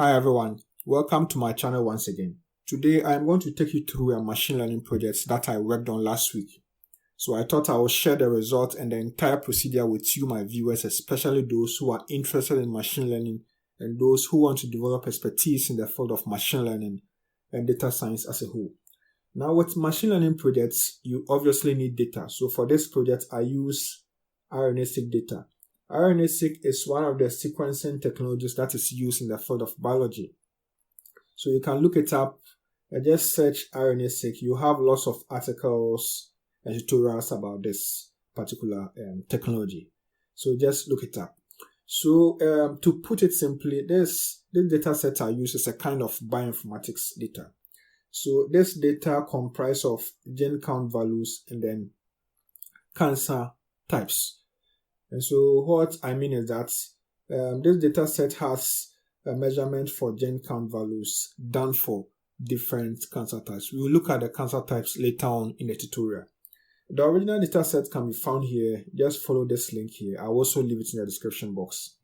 Hi everyone, welcome to my channel once again. Today I am going to take you through a machine learning project that I worked on last week. So I thought I will share the results and the entire procedure with you, my viewers, especially those who are interested in machine learning and those who want to develop expertise in the field of machine learning and data science as a whole. Now with machine learning projects, you obviously need data. So for this project, I use RNA-seq data. RNA-seq is one of the sequencing technologies that is used in the field of biology. So you can look it up and just search RNA-seq. You have lots of articles and tutorials about this particular technology. So just look it up. So to put it simply, this data set I use is a kind of bioinformatics data. So this data comprises of gene count values and then cancer types. And so what I mean is that this data set has a measurement for gene count values done for different cancer types. We will look at the cancer types later on in the tutorial. The original data set can be found here. Just follow this link here. I'll also leave it in the description box.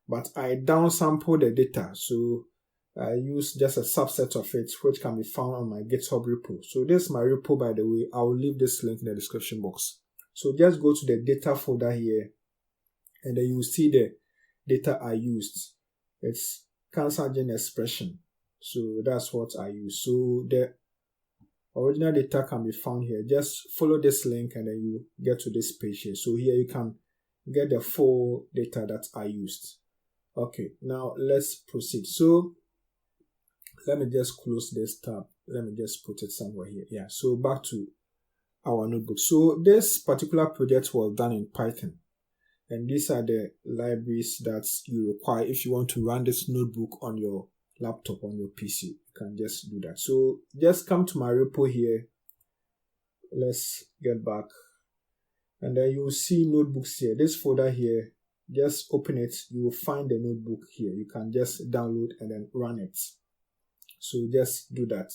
But I downsampled the data, so I use just a subset of it, which can be found on my GitHub repo. So this is my repo, by the way. I will leave this link in the description box. So just go to the data folder here, and then you will see the data I used. It's cancer gene expression. So that's what I use. So the original data can be found here. Just follow this link and then you get to this page here. So here you can get the full data that I used. Okay, now let's proceed. So let me just close this tab. Let me just put it somewhere here. Yeah, so back to our notebook. So this particular project was done in Python. And these are the libraries that you require if you want to run this notebook on your laptop, on your PC. You can just do that. So just come to my repo here. Let's get back. And then you will see notebooks here. This folder here, just open it. You will find the notebook here. You can just download and then run it. So just do that.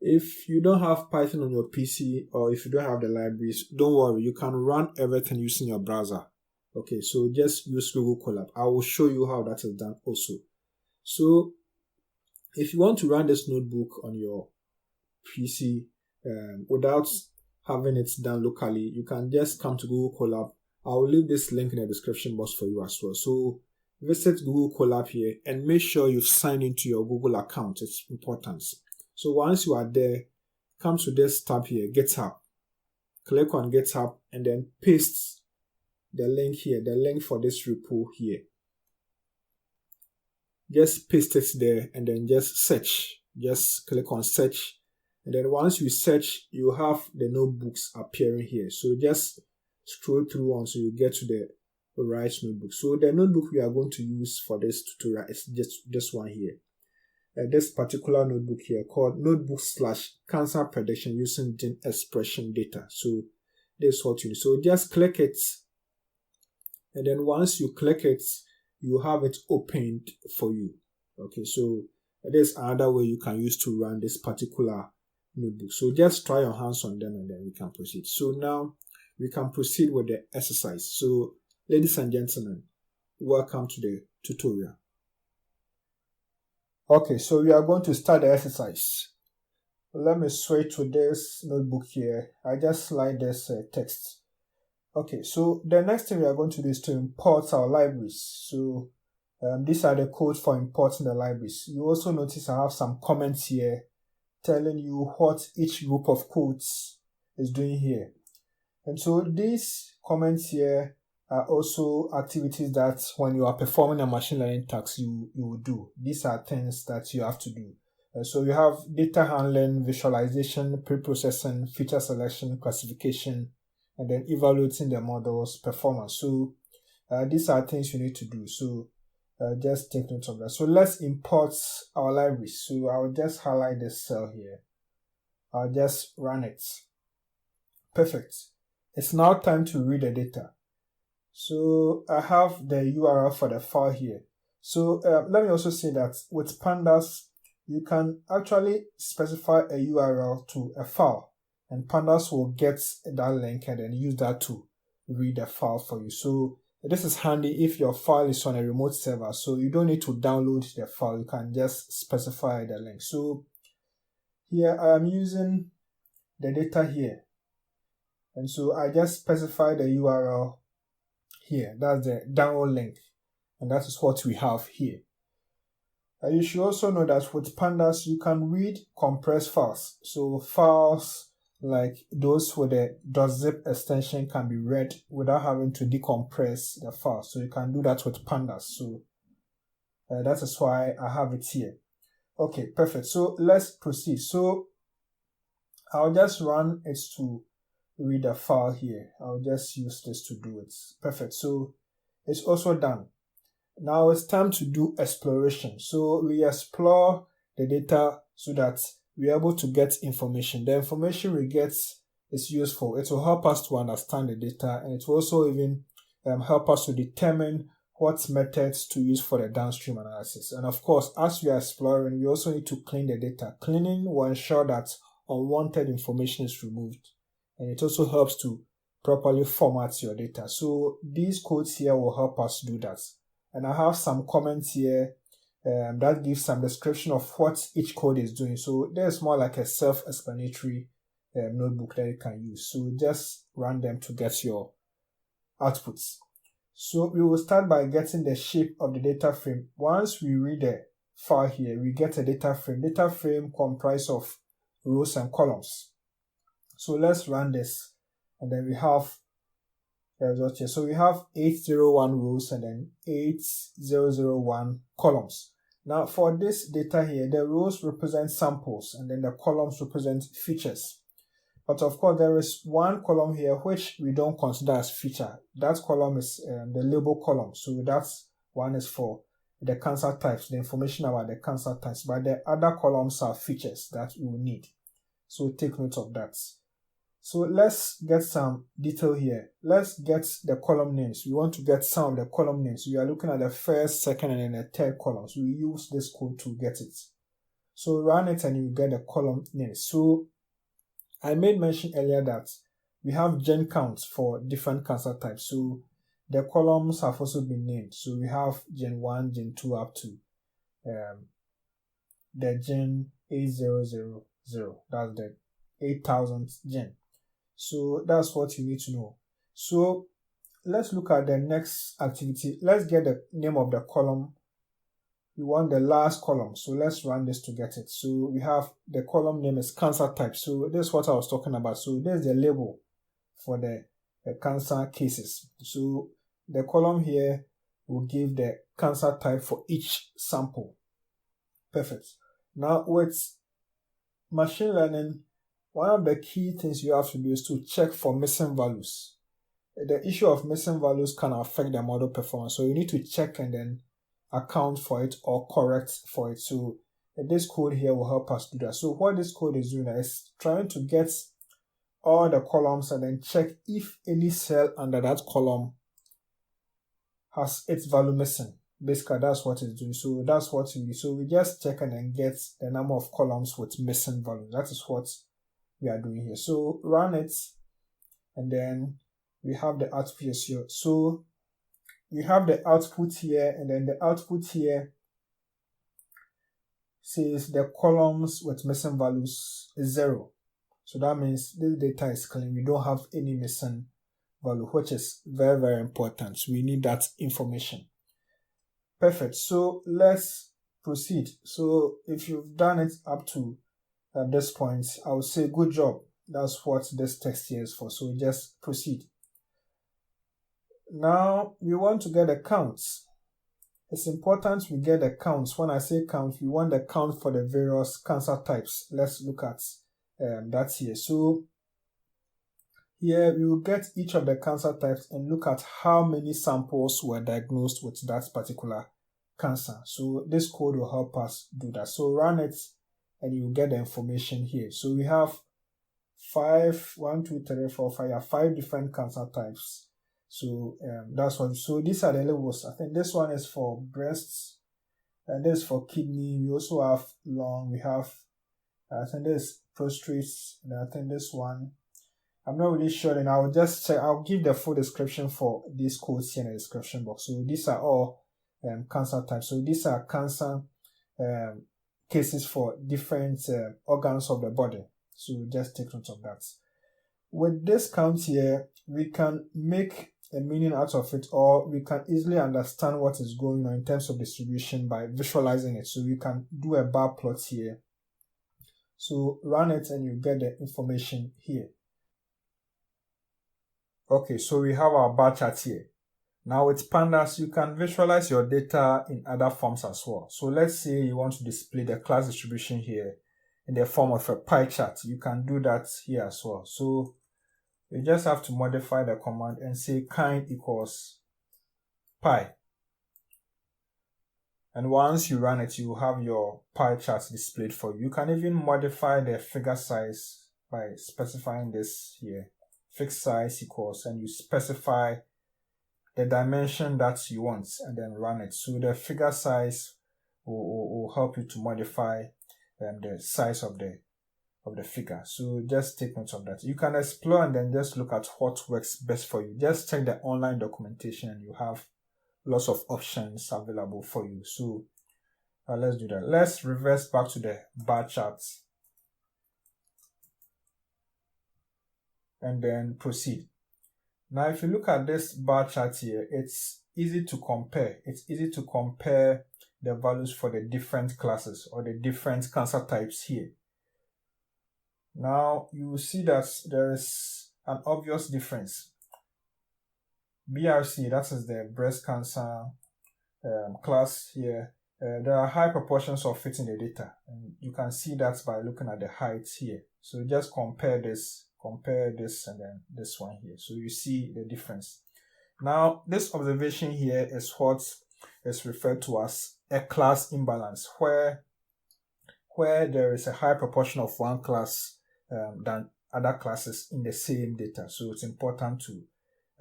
If you don't have Python on your PC or if you don't have the libraries, don't worry. You can run everything using your browser. Okay, so just use Google Colab. I will show you how that is done also. So if you want to run this notebook on your PC without having it done locally, you can just come to Google Colab. I will leave this link in the description box for you as well. So visit Google Colab here and make sure you've signed into your Google account. It's important. So once you are there, come to this tab here, GitHub. Click on GitHub and then paste the link here, the link for this repo here. Just paste it there and then just search. Just click on search. And then once you search, you have the notebooks appearing here. So just scroll through until you get to the right notebook. So the notebook we are going to use for this tutorial is just this one here. This particular notebook here called notebook/cancer prediction using gene expression data. So this is what you need. So just click it. And then once you click it, you have it opened for you. Okay, so there's another way you can use to run this particular notebook. So just try your hands on them and then we can proceed. So now we can proceed with the exercise. So ladies and gentlemen, welcome to the tutorial. Okay, so we are going to start the exercise. Let me switch to this notebook here. I just slide this text. Okay, so the next thing we are going to do is to import our libraries. So these are the codes for importing the libraries. You also notice I have some comments here telling you what each group of codes is doing here. And so these comments here are also activities that when you are performing a machine learning task, you will do. These are things that you have to do. So you have data handling, visualization, preprocessing, feature selection, classification, and then evaluating the model's performance. So these are things you need to do. So just take note of that. So let's import our libraries. So I'll just highlight this cell here. I'll just run it. Perfect. It's now time to read the data. So I have the URL for the file here. So let me also say that with pandas, you can actually specify a URL to a file. And pandas will get that link and then use that to read the file for you. So This is handy if your file is on a remote server, so you don't need to download the file, you can just specify the link. So here I am using the data here, and so I just specify the URL here, that's the download link, and that is what we have here. You should also know that with pandas you can read compressed files, so files like those with the .zip extension can be read without having to decompress the file. So you can do that with pandas. So that is why I have it here. Okay, perfect. So let's proceed. So I'll just run it to read the file here. I'll just use this to do it. Perfect. So it's also done. Now it's time to do exploration. So we explore the data so that we're able to get information. The information we get is useful. It will help us to understand the data, and it will also even help us to determine what methods to use for the downstream analysis. And of course, as we are exploring, we also need to clean the data. Cleaning will ensure that unwanted information is removed, and it also helps to properly format your data. So these codes here will help us do that. And I have some comments here that gives some description of what each code is doing. So there's more like a self-explanatory notebook that you can use. So just run them to get your outputs. So we will start by getting the shape of the data frame. Once we read the file here, we get a data frame. Data frame comprised of rows and columns. So let's run this, and then we have the result here. So we have 801 rows and then 8001 columns. Now for this data here, the rows represent samples and then the columns represent features. But of course, there is one column here which we don't consider as feature. That column is the label column. So that one is for the cancer types, the information about the cancer types. But the other columns are features that we will need. So take note of that. So let's get some detail here. Let's get the column names. We want to get some of the column names. We are looking at the first, second, and then the third column. So we use this code to get it. So run it and you get the column names. So I made mention earlier that we have gen counts for different cancer types. So the columns have also been named. So we have gen 1, gen 2 up to the gen 8000. That's the 8000th gen. So that's what you need to know. So let's look at the next activity. Let's get the name of the column. We want the last column. So let's run this to get it. So we have the column name is cancer type. So this is what I was talking about. So there's the label for the cancer cases. So the column here will give the cancer type for each sample. Perfect. Now with machine learning, one of the key things you have to do is to check for missing values. The issue of missing values can affect the model performance. So you need to check and then account for it or correct for it. So this code here will help us do that. So what this code is doing is trying to get all the columns and then check if any cell under that column has its value missing. Basically, that's what it's doing. So that's what we do. So we just check and then get the number of columns with missing value. That is what we are doing here. So run it, and then we have the output here. So we have the output here, and then the output here says the columns with missing values is 0. So that means this data is clean. We don't have any missing value, which is very, very important. We need that information. Perfect. So let's proceed. So if you've done it up to at this point, I would say good job. That's what this text here is for. So just proceed. Now we want to get the counts. It's important we get the counts. When I say count, we want the count for the various cancer types. Let's look at that here. So here we will get each of the cancer types and look at how many samples were diagnosed with that particular cancer. So this code will help us do that. So run it and you will get the information here. So we have 5 different cancer types. So that's what. So these are the labels. I think this one is for breasts, and this is for kidney. We also have lung. We have, I think this prostrate, and I think this one I'm not really sure, and I'll just check. I'll give the full description for these codes here in the description box. So these are all cancer types. So these are cancer cases for different organs of the body. So just take note of that. With this count here, we can make a meaning out of it, or we can easily understand what is going on in terms of distribution by visualizing it. So we can do a bar plot here. So run it and you get the information here. Okay, so we have our bar chart here. Now with pandas, you can visualize your data in other forms as well. So let's say you want to display the class distribution here in the form of a pie chart. You can do that here as well. So you just have to modify the command and say kind equals pi. And once you run it, you have your pie chart displayed for you. You can even modify the figure size by specifying this here. Fixed size equals, and you specify the dimension that you want and then run it. So the figure size will help you to modify the size of the figure. So just take note of that. You can explore and then just look at what works best for you. Just check the online documentation and you have lots of options available for you. So let's do that. Let's reverse back to the bar charts and then proceed. Now, if you look at this bar chart here, it's easy to compare. It's easy to compare the values for the different classes or the different cancer types here. Now, you will see that there is an obvious difference. BRCA, that is the breast cancer class here, there are high proportions of it in the data. And you can see that by looking at the heights here. So just compare this and then this one here. So you see the difference. Now, this observation here is what is referred to as a class imbalance, where there is a high proportion of one class than other classes in the same data. So it's important to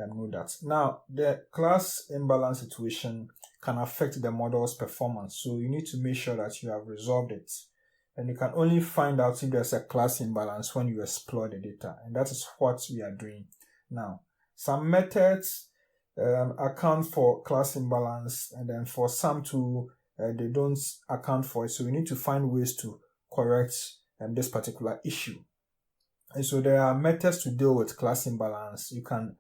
know that. Now, the class imbalance situation can affect the model's performance. So you need to make sure that you have resolved it. And you can only find out if there's a class imbalance when you explore the data. And that is what we are doing now. Some methods account for class imbalance, and then for some they don't account for it. So we need to find ways to correct this particular issue. And so there are methods to deal with class imbalance. You can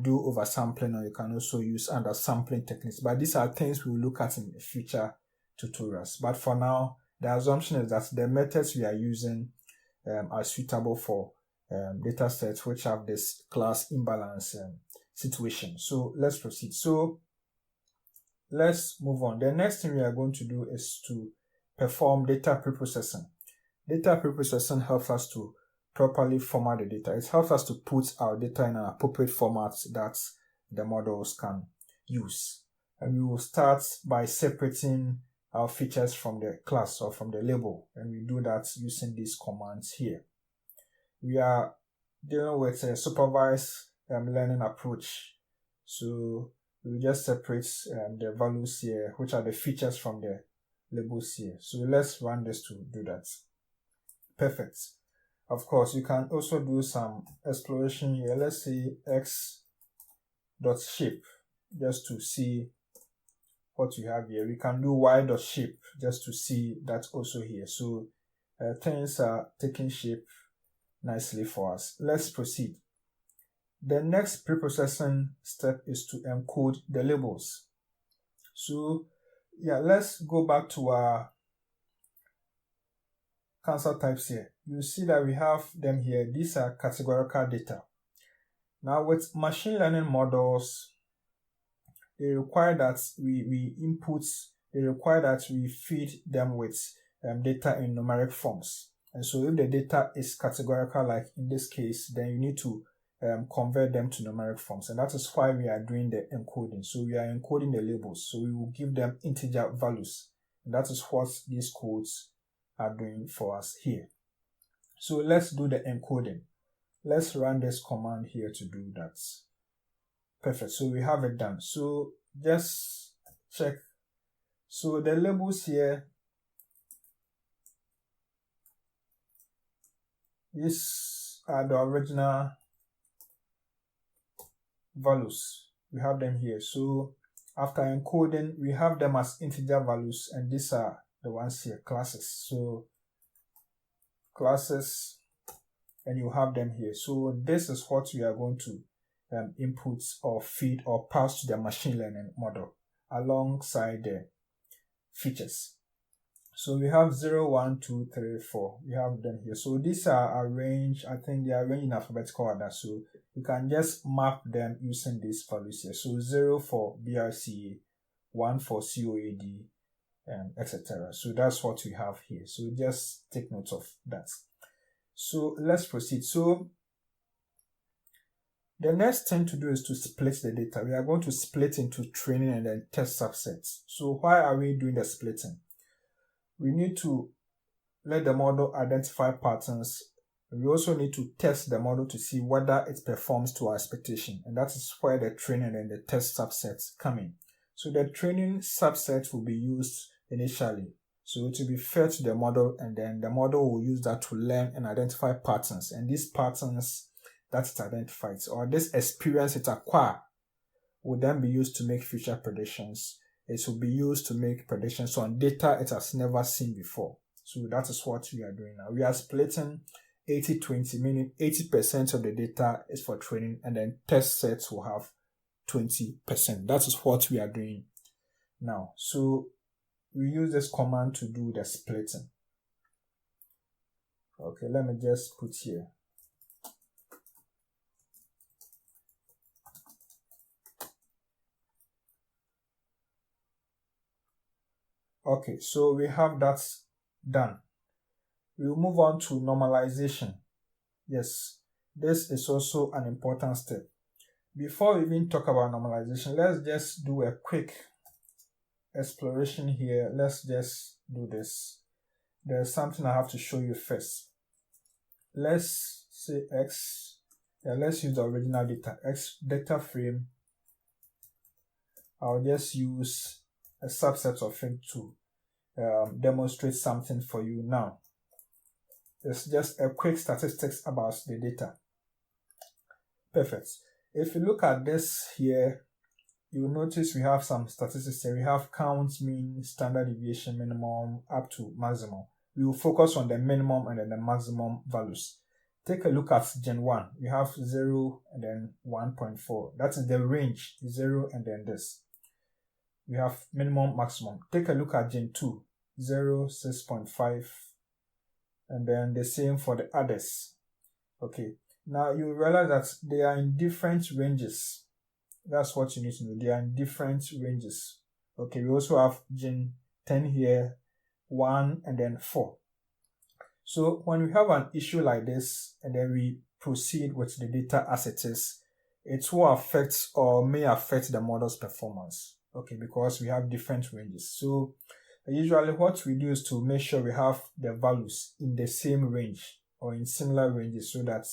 do oversampling, or you can also use undersampling techniques. But these are things we will look at in future tutorials. But for now, the assumption is that the methods we are using are suitable for data sets which have this class imbalance situation. So let's proceed. So let's move on. The next thing we are going to do is to perform data preprocessing. Data preprocessing helps us to properly format the data. It helps us to put our data in an appropriate format that the models can use. And we will start by separating our features from the class or from the label, and we do that using these commands here. We are dealing with a supervised learning approach, so we just separate the values here, which are the features, from the labels here. So let's run this to do that. Perfect. Of course, you can also do some exploration here. Let's say x.shape, just to see what you have here. We can do y.shape just to see that also here. So things are taking shape nicely for us. Let's proceed. The next preprocessing step is to encode the labels. So yeah, let's go back to our cancer types here. You see that we have them here. These are categorical data. Now with machine learning models, they require that they require that we feed them with data in numeric forms. And so if the data is categorical, like in this case, then you need to convert them to numeric forms. And that is why we are doing the encoding. So we are encoding the labels. So we will give them integer values. And that is what these codes are doing for us here. So let's do the encoding. Let's run this command here to do that. Perfect. So we have it done. So just check. So the labels here, these are the original values. We have them here. So after encoding, we have them as integer values, and these are the ones here, classes. So classes, and you have them here. So this is what we are going to input or feed or pass to the machine learning model alongside the features. So we have 0, 1, 2, 3, 4. We have them here. So these are arranged, I think they are arranged in alphabetical order. So you can just map them using these values here. So 0 for BRCA, 1 for COAD, etc. So that's what we have here. So just take note of that. So let's proceed. So the next thing to do is to split the data. We are going to split into training and then test subsets. So why are we doing the splitting? We need to let the model identify patterns. We also need to test the model to see whether it performs to our expectation. And that is where the training and the test subsets come in. So the training subset will be used initially. So it will be fed to the model, and then the model will use that to learn and identify patterns. And these patterns that it identifies, or this experience it acquires, will then be used to make future predictions. It will be used to make predictions on data it has never seen before. So that is what we are doing now. We are splitting 80-20, meaning 80% of the data is for training, and then test sets will have 20%. That is what we are doing now. So we use this command to do the splitting. Okay, let me just put here. Okay, so we have that done. We will move on to normalization. Yes, this is also an important step. Before we even talk about normalization, let's just do a quick exploration here. Let's just do this. There's something I have to show you first. Let's say X. Yeah, let's use the original data. X data frame. I'll just use a subset of it to demonstrate something for you now. It's just a quick statistics about the data. Perfect. If you look at this here, you'll notice we have some statistics here. We have count, mean, standard deviation, minimum, up to maximum. We will focus on the minimum and then the maximum values. Take a look at Gen 1. We have 0 and then 1.4. That is the range, 0 and then this. We have minimum, maximum. Take a look at Gen 2, 0, 6.5, and then the same for the others. Okay, now you realize that they are in different ranges. That's what you need to know. They are in different ranges. Okay, we also have Gen 10 here, 1 and then 4. So when we have an issue like this and then we proceed with the data as it is, it will affect or may affect the model's performance. Okay, because we have different ranges. So usually what we do is to make sure we have the values in the same range or in similar ranges so that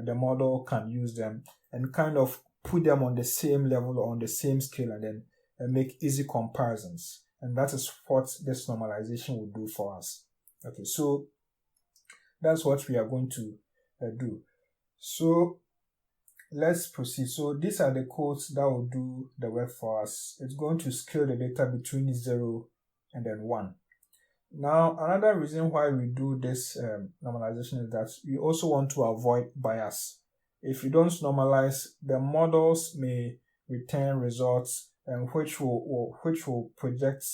the model can use them and kind of put them on the same level or on the same scale and then make easy comparisons. And that is what this normalization will do for us. Okay, so that's what we are going to do. So let's proceed. So these are the codes that will do the work for us. It's going to scale the data between 0 and then 1. Now, another reason why we do this normalization is that we also want to avoid bias. If you don't normalize, the models may return results which will project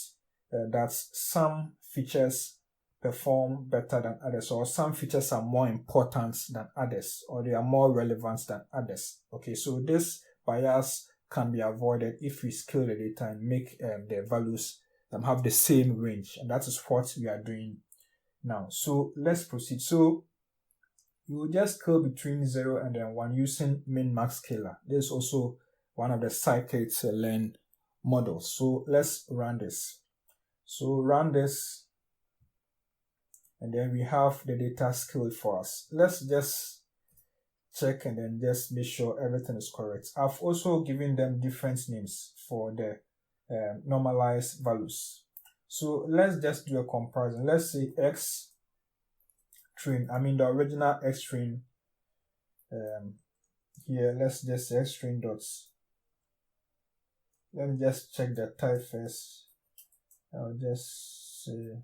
that some features perform better than others, or some features are more important than others, or they are more relevant than others. Okay, so this bias can be avoided if we scale the data and make the values have the same range, and that is what we are doing now. So let's proceed. So we will just scale between 0 and then 1 using min-max scaler. This is also one of the scikit-learn models. So let's run this. So run this, and then we have the data scaled for us. Let's just check and then just make sure everything is correct. I've also given them different names for the normalized values. So let's just do a comparison. Let's say X train, the original X train here, let's just say string dots. Let me just check the type first. I'll just say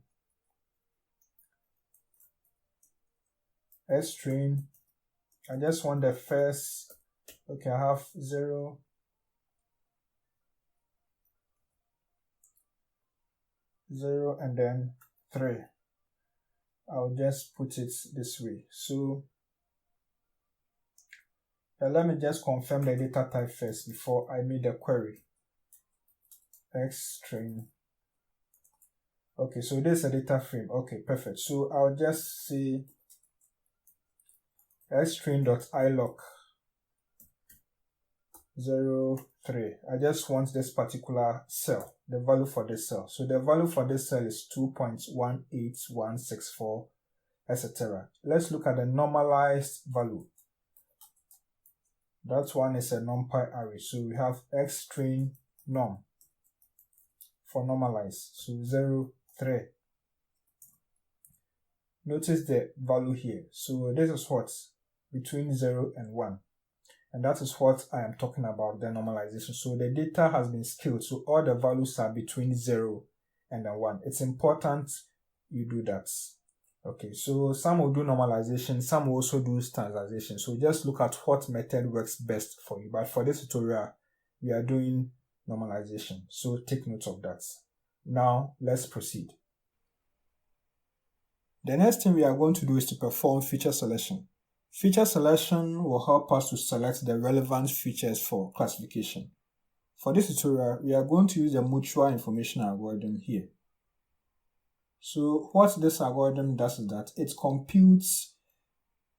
string. I just want the first. Okay, I have 0, 0, and then 3. I'll just put it this way. So let me just confirm the data type first before I make the query. String. Okay, so this is a data frame. Okay, perfect. So I'll just say string.iloc 03. I just want this particular cell, the value for this cell. So the value for this cell is 2.18164, etc. Let's look at the normalized value. That one is a numpy array. So we have string norm for normalize. So 03. Notice the value here. So this is what? Between 0 and 1. And that is what I am talking about, the normalization. So the data has been scaled. So all the values are between 0 and 1. It's important you do that. Okay, so some will do normalization, some will also do standardization. So just look at what method works best for you. But for this tutorial, we are doing normalization. So take note of that. Now, let's proceed. The next thing we are going to do is to perform feature selection. Feature selection will help us to select the relevant features for classification. For this tutorial, we are going to use the mutual information algorithm here. So what this algorithm does is that it computes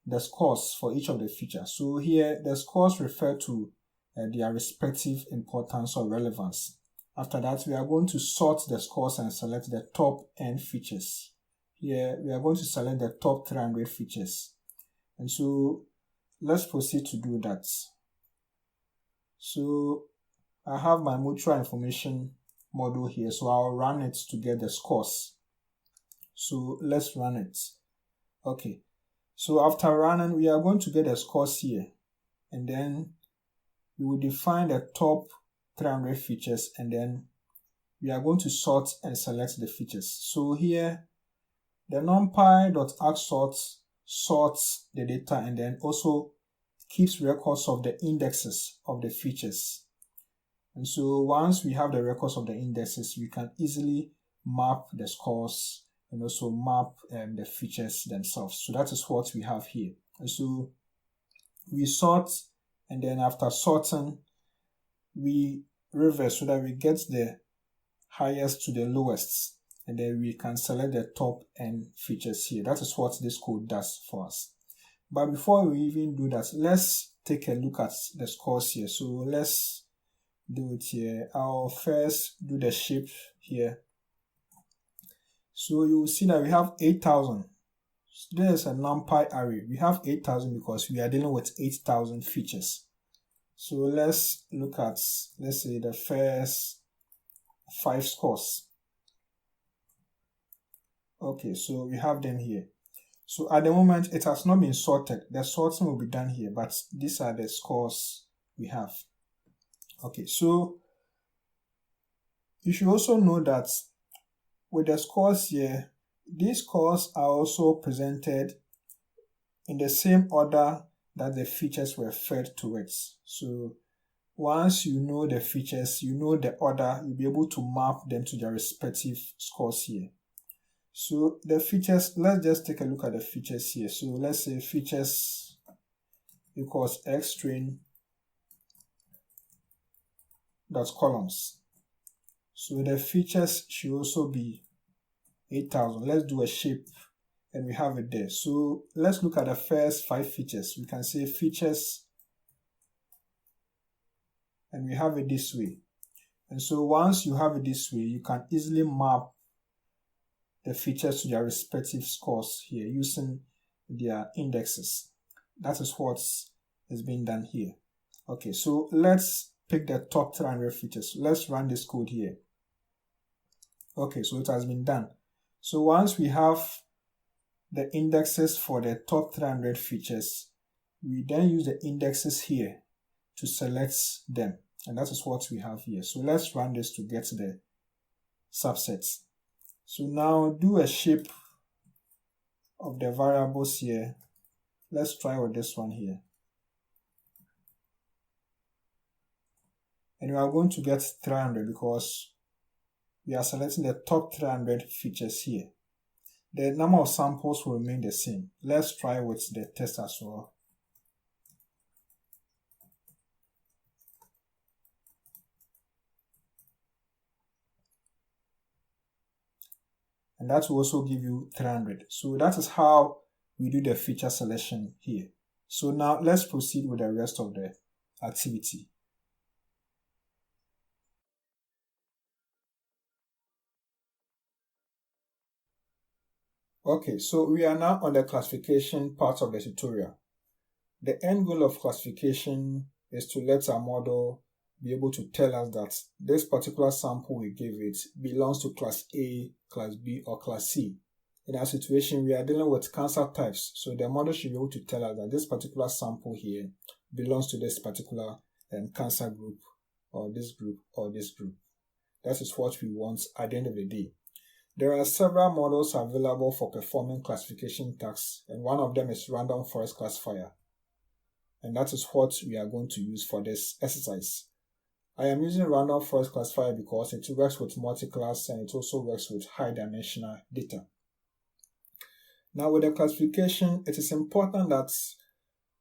the scores for each of the features. So here, the scores refer to their respective importance or relevance. After that, we are going to sort the scores and select the top n features. Here, we are going to select the top 300 features. And so let's proceed to do that. So I have my mutual information model here. So I'll run it to get the scores. So let's run it. Okay. So after running, we are going to get the scores here. And then we will define the top 300 features. And then we are going to sort and select the features. So here, the numpy.add sorts the data and then also keeps records of the indexes of the features. And so once we have the records of the indexes, we can easily map the scores and also map the features themselves. So that is what we have here. And so we sort, and then after sorting, we reverse so that we get the highest to the lowest. And then we can select the top n features here. That is what this code does for us. But before we even do that, let's take a look at the scores here. So let's do it here. I'll first do the shape here. So you will see that we have 8,000. There's a numpy array. We have 8,000 because we are dealing with 8,000 features. So let's look at, let's say, the first 5 scores. Okay, so we have them here. So at the moment, it has not been sorted. The sorting will be done here, but these are the scores we have. Okay, so you should also know that with the scores here, these scores are also presented in the same order that the features were fed to it. So once you know the features, you know the order, you'll be able to map them to their respective scores here. So the features, let's just take a look at the features here. So let's say features equals string dot columns. So the features should also be 8,000. Let's do a shape and we have it there. So let's look at the first 5 features. We can say features and we have it this way. And so once you have it this way, you can easily map the features to their respective scores here using their indexes. That is what is being done here. Okay, so let's pick the top 300 features. Let's run this code here. Okay, so it has been done. So once we have the indexes for the top 300 features, we then use the indexes here to select them. And that is what we have here. So let's run this to get the subsets. So now do a shape of the variables here. Let's try with this one here. And we are going to get 300 because we are selecting the top 300 features here. The number of samples will remain the same. Let's try with the test as well. And that will also give you 300. So that is how we do the feature selection here. So now let's proceed with the rest of the activity. Okay, so we are now on the classification part of the tutorial. The end goal of classification is to let our model be able to tell us that this particular sample we gave it belongs to class A, class B, or class C. In our situation, we are dealing with cancer types, so the model should be able to tell us that this particular sample here belongs to this particular cancer group, or this group, or this group. That is what we want at the end of the day. There are several models available for performing classification tasks, and one of them is random forest classifier. And that is what we are going to use for this exercise. I am using random forest classifier because it works with multi-class and it also works with high-dimensional data. Now with the classification, it is important that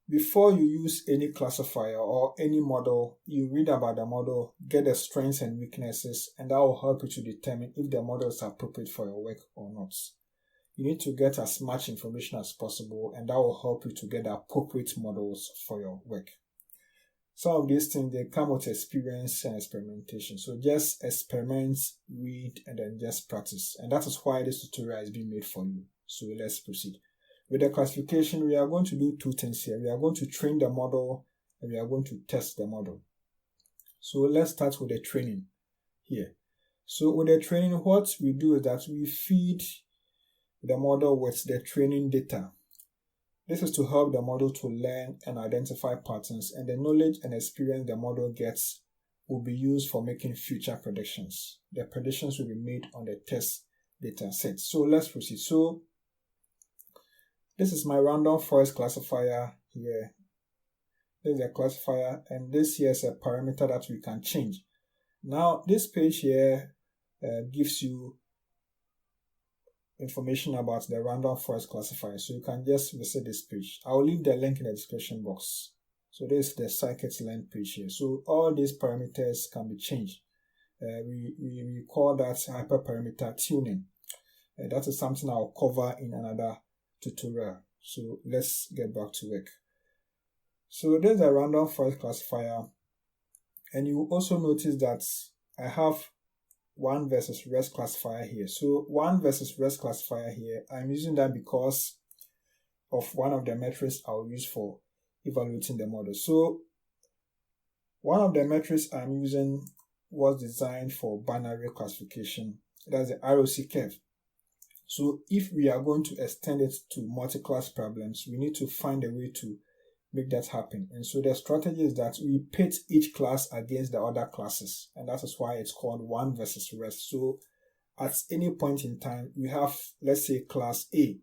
before you use any classifier or any model, you read about the model, get the strengths and weaknesses, and that will help you to determine if the model is appropriate for your work or not. You need to get as much information as possible, and that will help you to get the appropriate models for your work. Some of these things, they come with experience and experimentation. So just experiment, read, and then just practice. And that is why this tutorial is being made for you. So let's proceed. With the classification, we are going to do two things here. We are going to train the model and we are going to test the model. So let's start with the training here. So with the training, what we do is that we feed the model with the training data. This is to help the model to learn and identify patterns, and the knowledge and experience the model gets will be used for making future predictions. The predictions will be made on the test data set. So let's proceed. So this is my random forest classifier here. This is a classifier, and this here is a parameter that we can change. Now, this page here gives you information about the random forest classifier. So you can just visit this page. I will leave the link in the description box. So this is the scikit-learn page here. So all these parameters can be changed. We call that hyperparameter tuning. That is something I'll cover in another tutorial. So let's get back to work. So there's a random forest classifier, and you also notice that I have one versus rest classifier here. So one versus rest classifier here, I'm using that because of one of the metrics I'll use for evaluating the model. So one of the metrics I'm using was designed for binary classification. That's the ROC curve. So if we are going to extend it to multi-class problems, we need to find a way to make that happen. And so the strategy is that we pit each class against the other classes. And that is why it's called one versus rest. So at any point in time, we have, let's say, class A.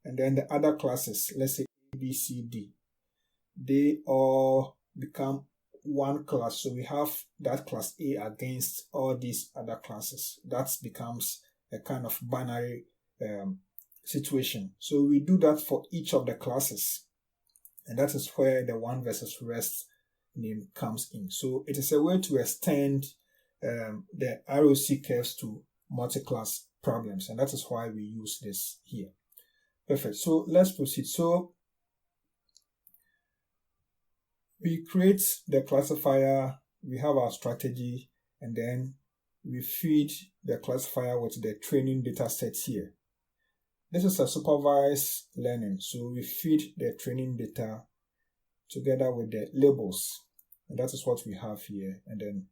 And then the other classes, let's say A, B, C, D. They all become one class. So we have that class A against all these other classes. That becomes a kind of binary situation. So we do that for each of the classes. And that is where the one versus rest name comes in. So it is a way to extend the ROC curves to multi-class problems. And that is why we use this here. Perfect. So let's proceed. So we create the classifier, we have our strategy, and then we feed the classifier with the training data sets here. This is a supervised learning, so we feed the training data together with the labels, and that is what we have here, and then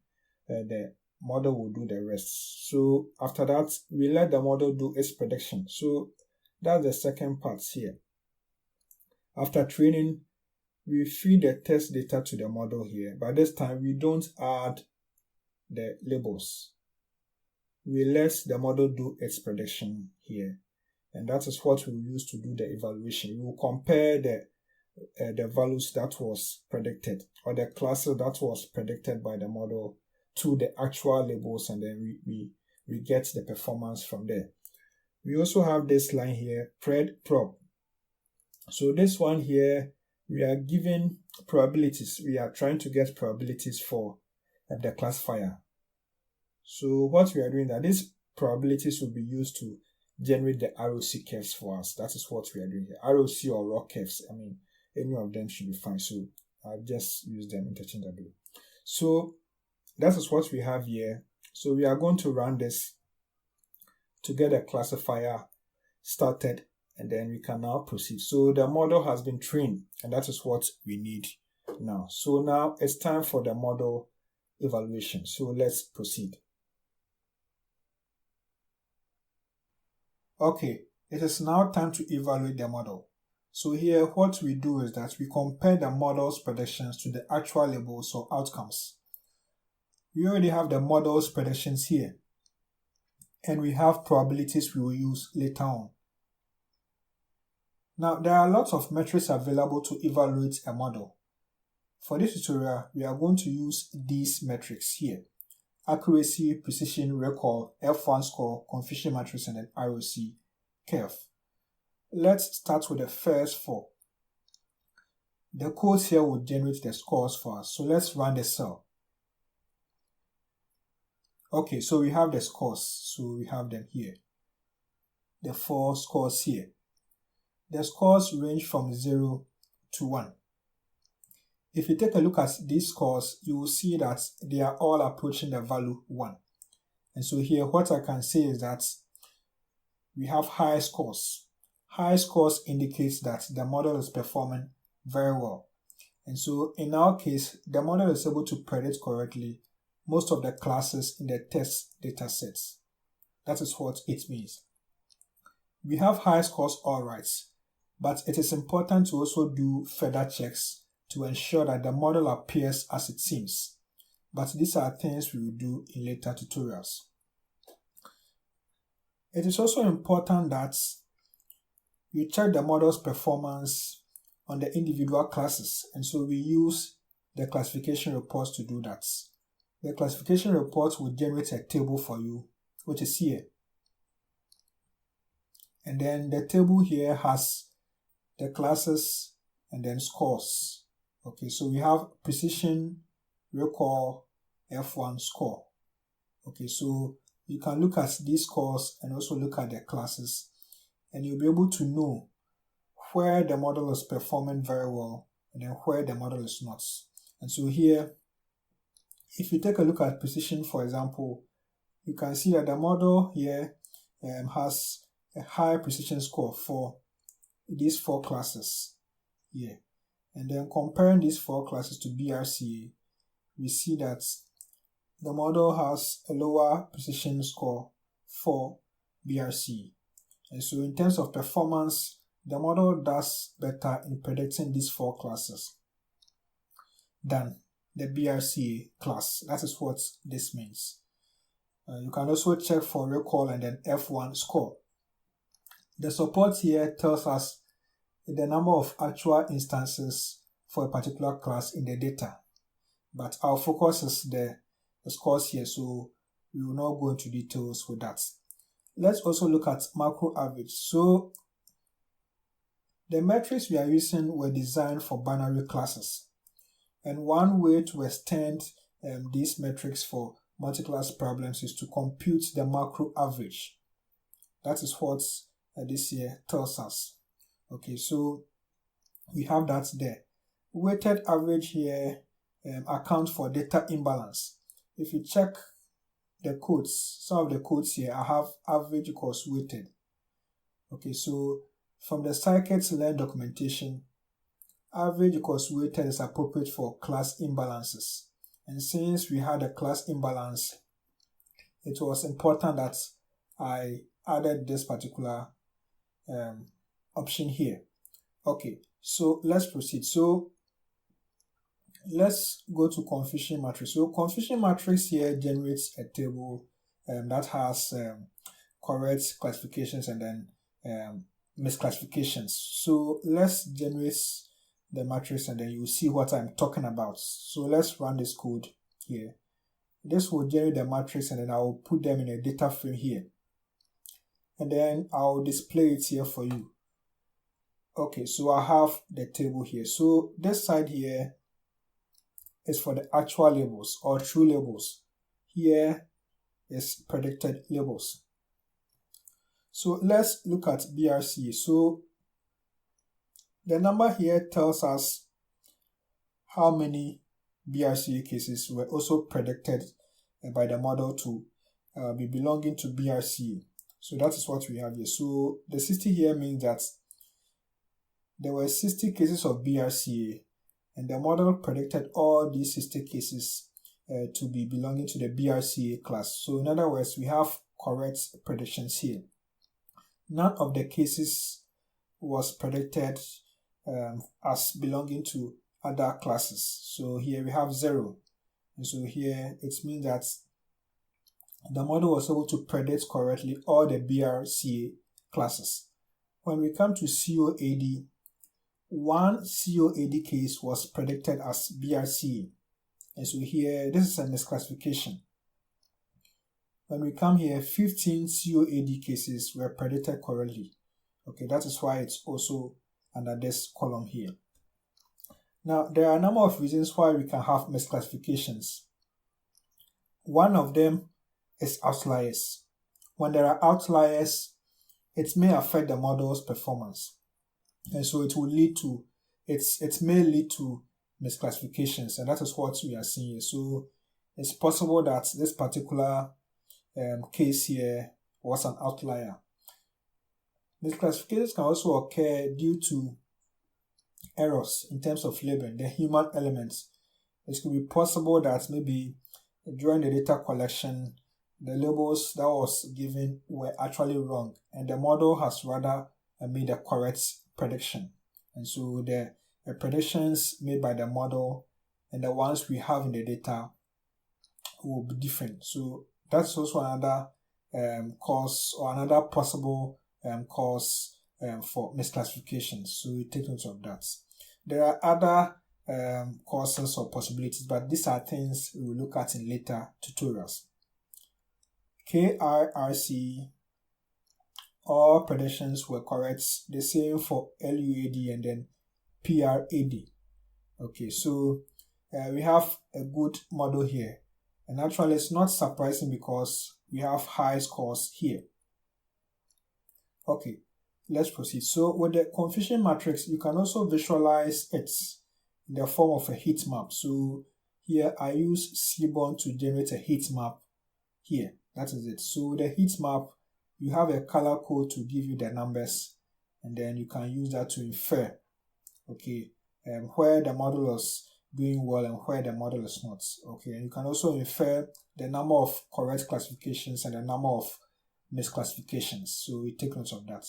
the model will do the rest. So after that, we let the model do its prediction. So that's the second part here. After training, we feed the test data to the model here, but this time we don't add the labels. We let the model do its prediction here, and that is what we will use to do the evaluation. We will compare the values that was predicted, or the classes that was predicted by the model, to the actual labels, and then we get the performance from there. We also have this line here, PRAD-prop. So this one here, we are given probabilities. We are trying to get probabilities for the classifier. So what we are doing, that these probabilities will be used to generate the ROC curves for us. That is what we are doing here. ROC or raw curves, any of them should be fine. So I'll just use them interchangeably. So that is what we have here. So we are going to run this to get a classifier started, and then we can now proceed. So the model has been trained, and that is what we need now. So now it's time for the model evaluation. So let's proceed. Okay, it is now time to evaluate the model. So here what we do is that we compare the model's predictions to the actual labels or outcomes. We already have the model's predictions here, and we have probabilities we will use later on. Now, there are lots of metrics available to evaluate a model. For this tutorial, we are going to use these metrics here: accuracy, precision, recall, F1 score, confusion matrix, and then ROC curve. Let's start with the first four. The codes here will generate the scores for us. So let's run the cell. Okay, so we have the scores. So we have them here. The 4 scores here. The scores range from 0 to 1. If you take a look at these scores, you will see that they are all approaching the value 1. And so here what I can say is that we have high scores. High scores indicates that the model is performing very well. And so in our case, the model is able to predict correctly most of the classes in the test data sets. That is what it means. We have high scores, all right, but it is important to also do further checks to ensure that the model appears as it seems. But these are things we will do in later tutorials. It is also important that you check the model's performance on the individual classes, and so we use the classification reports to do that. The classification reports will generate a table for you, which is here. And then the table here has the classes and then scores. Okay, so we have precision, recall, F1 score. Okay, so you can look at these scores and also look at the classes, and you'll be able to know where the model is performing very well and then where the model is not. And so here, if you take a look at precision, for example, you can see that the model here has a high precision score for these 4 classes here. And then comparing these 4 classes to BRCA, we see that the model has a lower precision score for BRCA. And so in terms of performance, the model does better in predicting these 4 classes than the BRCA class. That is what this means. You can also check for recall and then F1 score. The support here tells us the number of actual instances for a particular class in the data. But our focus is the scores here, so we will not go into details with that. Let's also look at macro average. So the metrics we are using were designed for binary classes. And one way to extend these metrics for multi-class problems is to compute the macro average. That is what this here tells us. Okay, so we have that there. Weighted average here accounts for data imbalance. If you check the codes, some of the codes here, I have average equals weighted. Okay, so from the scikit-learn documentation, average equals weighted is appropriate for class imbalances. And since we had a class imbalance, it was important that I added this particular option here. Okay, So let's proceed. So let's go to confusion matrix. So confusion matrix here generates a table that has correct classifications and then misclassifications. So let's generate the matrix and then you'll see what I'm talking about. So let's run this code here. This will generate the matrix and then I'll put them in a data frame here. And then I'll display it here for you. Okay, so I have the table here. So this side here is for the actual labels or true labels. Here is predicted labels. So let's look at BRCA. So the number here tells us how many BRCA cases were also predicted by the model to be belonging to BRCA. So that is what we have here. So the 60 here means that there were 60 cases of BRCA and the model predicted all these 60 cases to be belonging to the BRCA class. So in other words, we have correct predictions here. None of the cases was predicted as belonging to other classes. So here we have 0. And so here it means that the model was able to predict correctly all the BRCA classes. When we come to COAD, one COAD case was predicted as BRCA. And so here, this is a misclassification. When we come here, 15 COAD cases were predicted correctly. Okay, that is why it's also under this column here. Now, there are a number of reasons why we can have misclassifications. One of them is outliers. When there are outliers, it may affect the model's performance. And so it will lead to, it may lead to misclassifications, and that is what we are seeing here. So it's possible that this particular case here was an outlier. Misclassifications can also occur due to errors in terms of labeling, the human elements. It could be possible that maybe during the data collection, the labels that was given were actually wrong, and the model has rather made a correct prediction. And so the predictions made by the model and the ones we have in the data will be different. So that's also another cause or another possible cause for misclassifications. So we take note of that. There are other causes or possibilities, but these are things we will look at in later tutorials. KIRC, all predictions were correct. The same for LUAD and then PRAD. Okay, so we have a good model here. And actually, it's not surprising because we have high scores here. Okay, let's proceed. So with the confusion matrix, you can also visualize it in the form of a heat map. So here I use Seaborn to generate a heat map here. That is it. So the heat map, you have a color code to give you the numbers, and then you can use that to infer, okay, where the model is doing well and where the model is not. Okay, and you can also infer the number of correct classifications and the number of misclassifications. So we take note of that.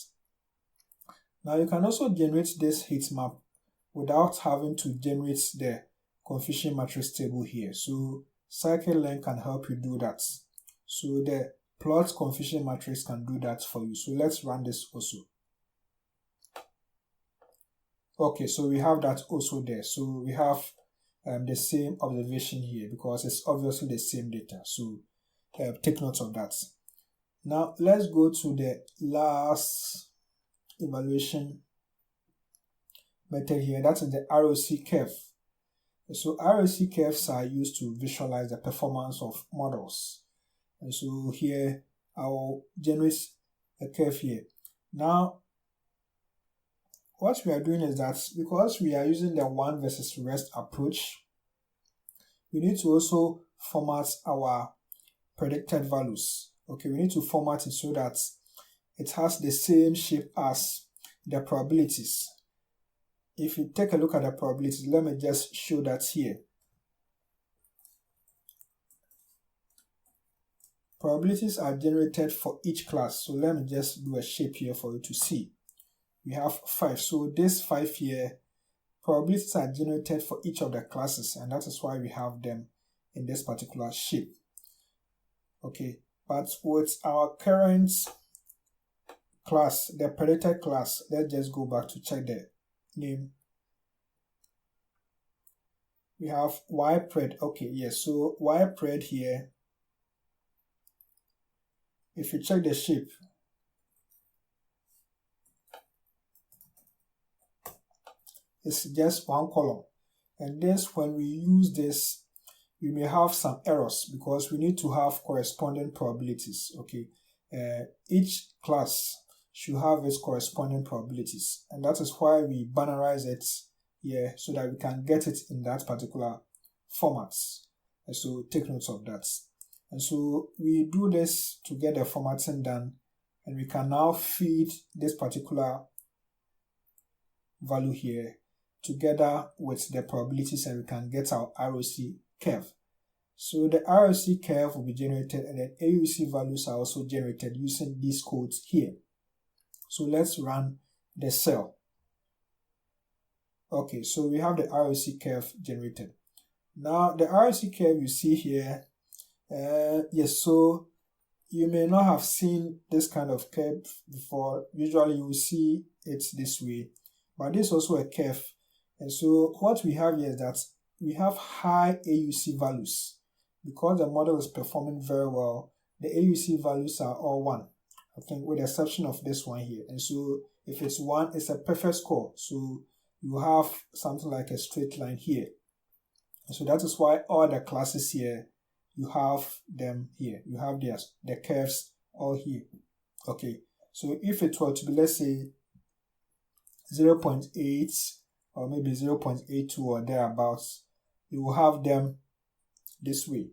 Now you can also generate this heat map without having to generate the confusion matrix table here. So scikit-learn can help you do that. So the plot confusion matrix can do that for you. So let's run this also. Okay, so we have that also there. So we have the same observation here because it's obviously the same data. So take note of that. Now let's go to the last evaluation method here. That is the ROC curve. So ROC curves are used to visualize the performance of models. And so here I will generate a curve here. Now what we are doing is that because we are using the one versus rest approach, we need to also format our predicted values. Okay, we need to format it so that it has the same shape as the probabilities. If you take a look at the probabilities, let me just show that here. Probabilities are generated for each class. So let me just do a shape here for you to see. We have 5. So this 5 here probabilities are generated for each of the classes, and that is why we have them in this particular shape. Okay, but with our current class, the predicted class, let's just go back to check the name. We have YPRAD. Okay, yes, so YPRAD here, if you check the shape, it's just one column. And this, when we use this, we may have some errors because we need to have corresponding probabilities. Okay, each class should have its corresponding probabilities, and that is why we bannerize it here so that we can get it in that particular format. And so take note of that. And so we do this to get the formatting done, and we can now feed this particular value here together with the probabilities, and we can get our ROC curve. So the ROC curve will be generated, and then AUC values are also generated using these codes here. So let's run the cell. Okay, so we have the ROC curve generated. Now the ROC curve you see here, yes, so you may not have seen this kind of curve before. Usually you will see it this way, but this is also a curve. And so what we have here is that we have high AUC values. Because the model is performing very well, the AUC values are all 1, I think, with the exception of this one here. And so if it's 1, it's a perfect score. So you have something like a straight line here. And so that is why all the classes here, you have them here. You have the curves all here. Okay, so if it were to be, let's say, 0.8 or maybe 0.82 or thereabouts, you will have them this way.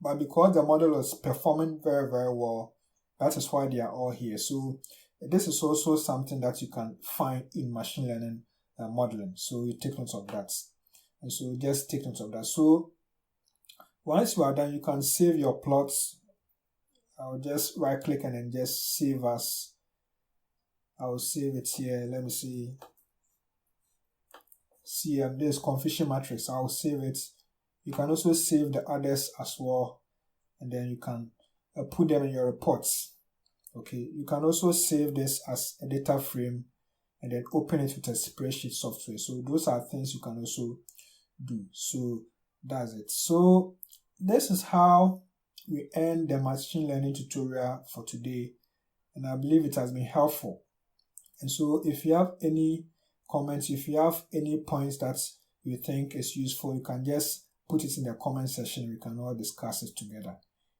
But because the model is performing very, very well, that is why they are all here. So this is also something that you can find in machine learning modeling. So you take note of that. And so just take note of that. So once you are done, you can save your plots. I'll just right click and then just save as. I'll save it here. Let me see. See, this confusion matrix. I'll save it. You can also save the others as well, and then you can put them in your reports. Okay, you can also save this as a data frame and then open it with a spreadsheet software. So those are things you can also do. So that's it. So this is how we end the machine learning tutorial for today, and I believe it has been helpful. And so if you have any comments, if you have any points that you think is useful, you can just put it in the comment section. We can all discuss it together.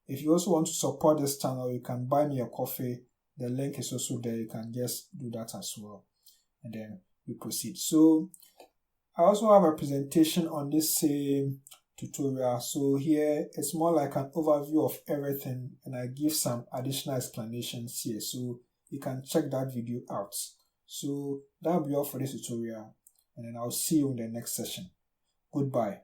If you also want to support this channel, you can buy me a coffee. The link is also there. You can just do that as well. And then we proceed. So I also have a presentation on this same tutorial. So here it's more like an overview of everything, and I give some additional explanations here. So you can check that video out. So that'll be all for this tutorial, and then I'll see you in the next session. Goodbye.